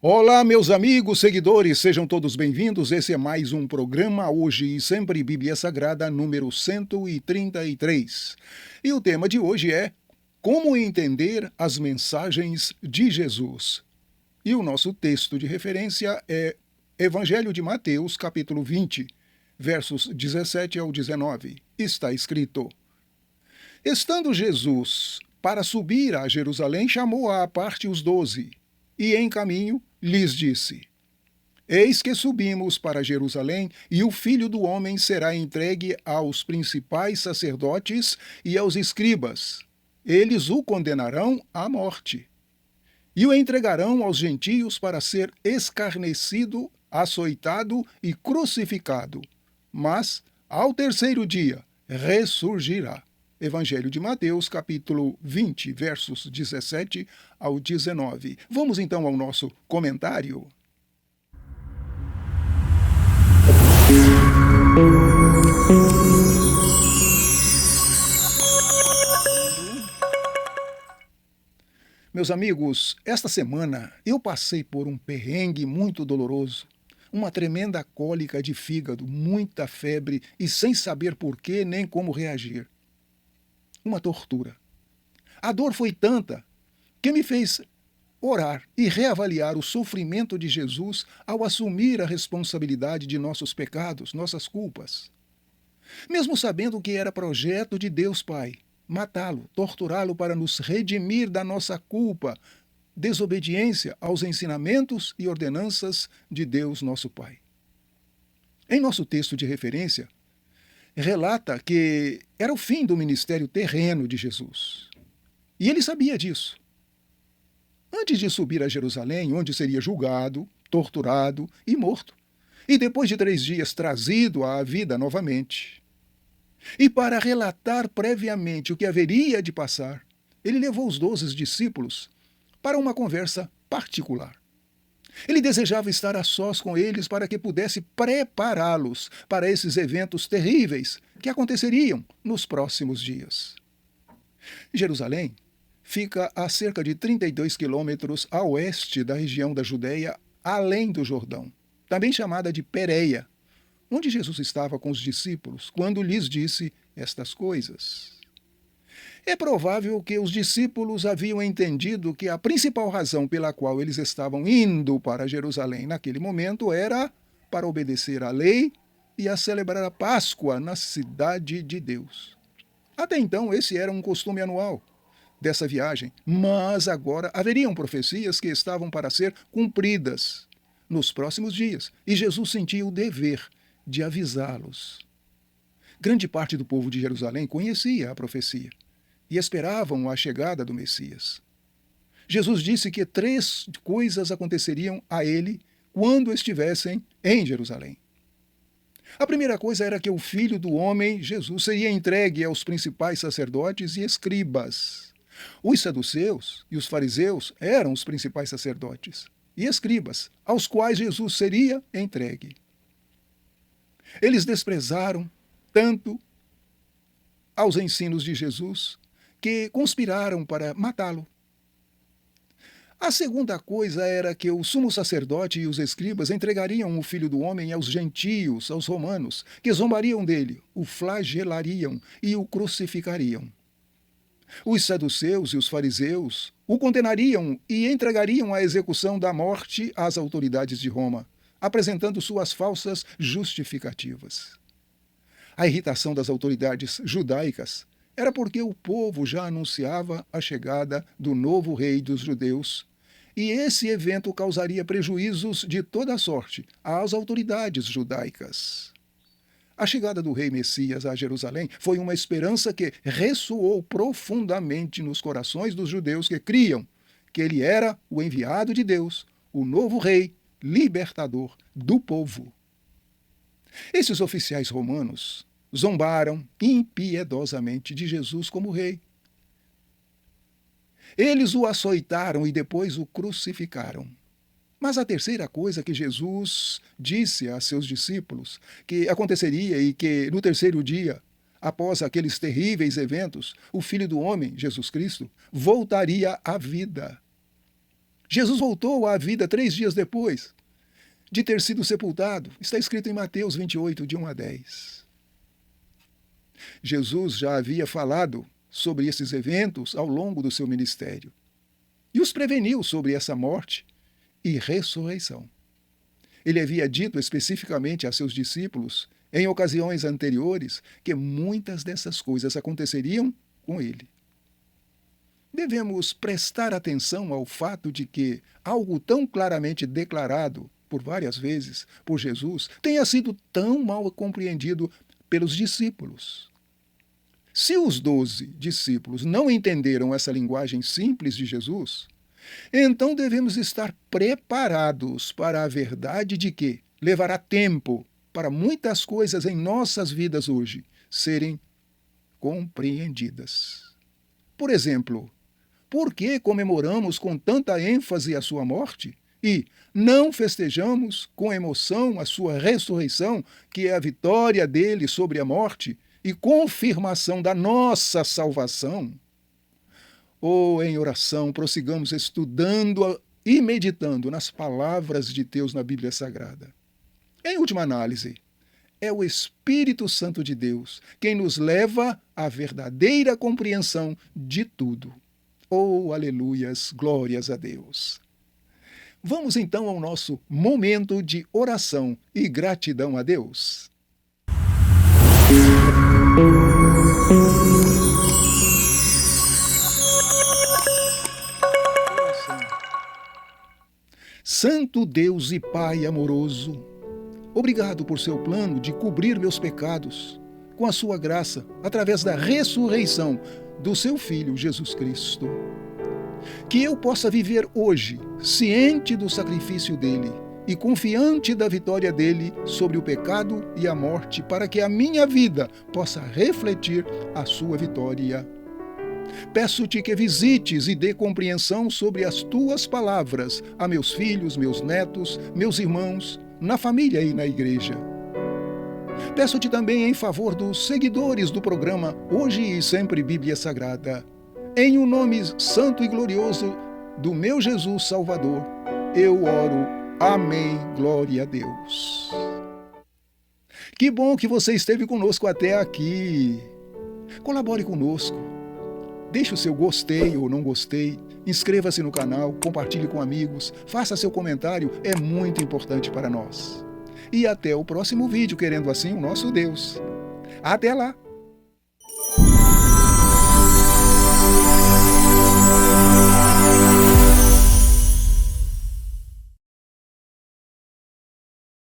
Olá, meus amigos, seguidores, sejam todos bem-vindos. Esse é mais um programa, hoje e sempre Bíblia Sagrada, número 133. E o tema de hoje é Como entender as mensagens de Jesus. E o nosso texto de referência é Evangelho de Mateus, capítulo 20, versos 17 ao 19. Está escrito: Estando Jesus para subir a Jerusalém, chamou à parte os 12, e em caminho lhes disse: Eis que subimos para Jerusalém, e o Filho do Homem será entregue aos principais sacerdotes e aos escribas. Eles o condenarão à morte e o entregarão aos gentios para ser escarnecido, açoitado e crucificado. Mas, ao terceiro dia, ressurgirá. Evangelho de Mateus, capítulo 20, versos 17 ao 19. Vamos então ao nosso comentário. Meus amigos, esta semana eu passei por um perrengue muito doloroso, uma tremenda cólica de fígado, muita febre e sem saber porquê nem como reagir. Uma tortura. A dor foi tanta que me fez orar e reavaliar o sofrimento de Jesus ao assumir a responsabilidade de nossos pecados, nossas culpas. Mesmo sabendo que era projeto de Deus Pai, matá-lo, torturá-lo para nos redimir da nossa culpa, desobediência aos ensinamentos e ordenanças de Deus nosso Pai. Em nosso texto de referência, relata que era o fim do ministério terreno de Jesus. E ele sabia disso. Antes de subir a Jerusalém, onde seria julgado, torturado e morto, e depois de 3 dias trazido à vida novamente. E para relatar previamente o que haveria de passar, ele levou os 12 discípulos para uma conversa particular. Ele desejava estar a sós com eles para que pudesse prepará-los para esses eventos terríveis que aconteceriam nos próximos dias. Jerusalém fica a cerca de 32 quilômetros a oeste da região da Judeia, além do Jordão, também chamada de Pérea, onde Jesus estava com os discípulos quando lhes disse estas coisas. É provável que os discípulos haviam entendido que a principal razão pela qual eles estavam indo para Jerusalém naquele momento era para obedecer à lei e a celebrar a Páscoa na cidade de Deus. Até então, esse era um costume anual dessa viagem, mas agora haveriam profecias que estavam para ser cumpridas nos próximos dias, e Jesus sentia o dever de avisá-los. Grande parte do povo de Jerusalém conhecia a profecia e esperavam a chegada do Messias. Jesus disse que 3 coisas aconteceriam a ele quando estivessem em Jerusalém. A primeira coisa era que o Filho do Homem, Jesus, seria entregue aos principais sacerdotes e escribas. Os saduceus e os fariseus eram os principais sacerdotes e escribas, aos quais Jesus seria entregue. Eles desprezaram tanto aos ensinos de Jesus que conspiraram para matá-lo. A segunda coisa era que o sumo sacerdote e os escribas entregariam o Filho do Homem aos gentios, aos romanos, que zombariam dele, o flagelariam e o crucificariam. Os saduceus e os fariseus o condenariam e entregariam à execução da morte às autoridades de Roma, apresentando suas falsas justificativas. A irritação das autoridades judaicas era porque o povo já anunciava a chegada do novo rei dos judeus, e esse evento causaria prejuízos de toda sorte às autoridades judaicas. A chegada do rei Messias a Jerusalém foi uma esperança que ressoou profundamente nos corações dos judeus que criam que ele era o enviado de Deus, o novo rei, libertador do povo. Esses oficiais romanos zombaram impiedosamente de Jesus como rei. Eles o açoitaram e depois o crucificaram. Mas a terceira coisa que Jesus disse a seus discípulos que aconteceria e que no terceiro dia, após aqueles terríveis eventos, o Filho do Homem, Jesus Cristo, voltaria à vida. Jesus voltou à vida 3 dias depois de ter sido sepultado. Está escrito em Mateus 28, de 1 a 10. Jesus já havia falado sobre esses eventos ao longo do seu ministério e os preveniu sobre essa morte e ressurreição. Ele havia dito especificamente a seus discípulos, em ocasiões anteriores, que muitas dessas coisas aconteceriam com ele. Devemos prestar atenção ao fato de que algo tão claramente declarado por várias vezes por Jesus tenha sido tão mal compreendido pelos discípulos. Se os 12 discípulos não entenderam essa linguagem simples de Jesus, então devemos estar preparados para a verdade de que levará tempo para muitas coisas em nossas vidas hoje serem compreendidas. Por exemplo, por que comemoramos com tanta ênfase a sua morte e não festejamos com emoção a sua ressurreição, que é a vitória dele sobre a morte e confirmação da nossa salvação? Ou em oração, prossigamos estudando e meditando nas palavras de Deus na Bíblia Sagrada. Em última análise, é o Espírito Santo de Deus quem nos leva à verdadeira compreensão de tudo. Oh, aleluias, glórias a Deus. Vamos então ao nosso momento de oração e gratidão a Deus. Santo Deus e Pai amoroso, obrigado por seu plano de cobrir meus pecados com a sua graça através da ressurreição do seu Filho Jesus Cristo. Que eu possa viver hoje ciente do sacrifício dele e confiante da vitória dele sobre o pecado e a morte, para que a minha vida possa refletir a sua vitória. Peço-te que visites e dê compreensão sobre as tuas palavras a meus filhos, meus netos, meus irmãos, na família e na igreja. Peço-te também em favor dos seguidores do programa Hoje e Sempre Bíblia Sagrada. Em o nome santo e glorioso do meu Jesus Salvador, eu oro. Amém. Glória a Deus. Que bom que você esteve conosco até aqui. Colabore conosco. Deixe o seu gostei ou não gostei, inscreva-se no canal, compartilhe com amigos, faça seu comentário, é muito importante para nós. E até o próximo vídeo, querendo assim o nosso Deus. Até lá!